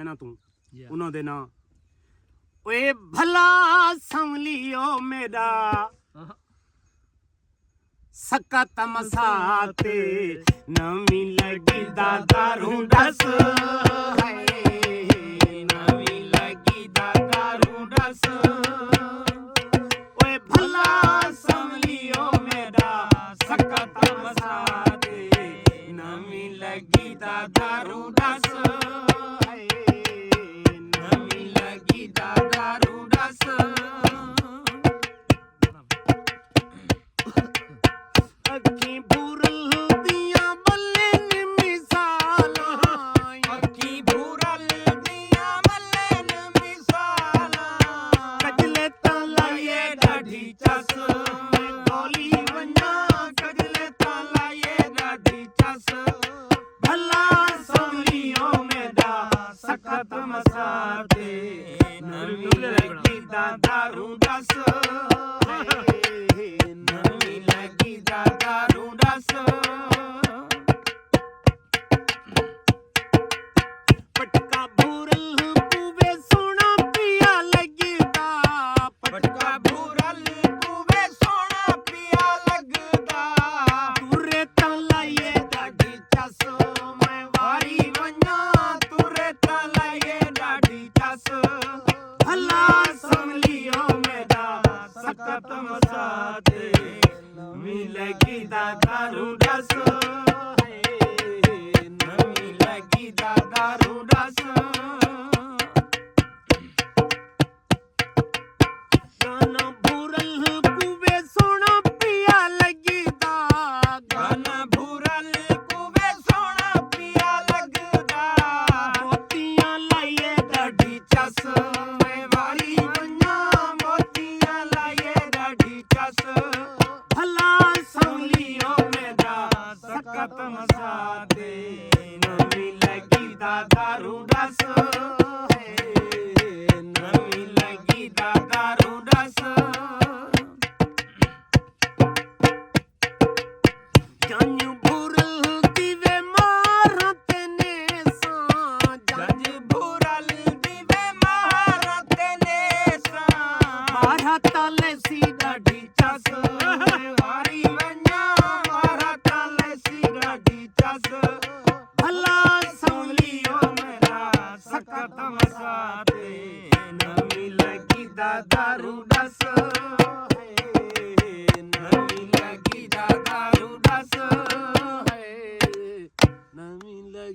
ਨਾ ਤੂੰ ਉਹਨਾਂ ਦੇ ਨਾਂ ਓਏ ਭਲਾ ਸੰਵਲੀਓ ਮੇਰਾ सक्का तमसाते नवी लगी दारू डस नवी लगी दारू डस ओए भला संवलियो मेरा सक्का तमसाते नवी लगी दारू डस नवी लगी दारू डस ਅੱਖੀ ਬੂਰਲ ਦੀਆਂ ਬੱਲੇ ਨੀ ਮਿਸਾਲ ਅੱਖੀ ਬੂਰਲ ਦੀਆਂ ਬੱਲੇ ਨੀ ਮਿਸਾਲ ਕਜਲੇ ਤਾਂ ਲਾਏ ਡਾਢੀ ਚਸ ਮੈਂ ਗੋਲੀ ਵੰਨਾ ਕਜਲੇ ਤਾਂ ਲਾਏ ਡਾਢੀ ਚਸ ਭਲਾ ਸੰਵਲੀਓ ਮੇਰਾ ਸਖਤ ਮਸਾਤੇ ਨਵੀਂ ਲੱਗੀ ਦਾਰੂ ਡਸ ਨਵੀਂ ਲੱਗੀ दारू रस पटका भूरल पूवे सोना पिया लगदा पटका भूरल पूवे सोना पिया लगदा तुरे तां लाए डाढी चस मैं वारी वन्ना तुरे तां लाए डाढी चस भला संवलियो मेरा सखत मसाते नवी लगी दारू डस नवी लगी दारू डस गाना भूरल कुवे सोना पिया लगदा गाना भूरल कुवे सोना पिया लगदा मोतियां लाए डाढी चस मैं वारी वन्ना मोतियां लाए डाढी चस भला संवलियो मेरा सखत मसाते नवी लगी दारू डस नवी लगी दारू डस जंज भूरल दिवे मारा तेने सां जंज भूरल दिवे मारा तेने सां मारा ताले सी डाढी चस वारी वन्ना मारा ताले सी डाढी चस भला संवलियो मेरा सखत मसाते नवी लगी दारू डस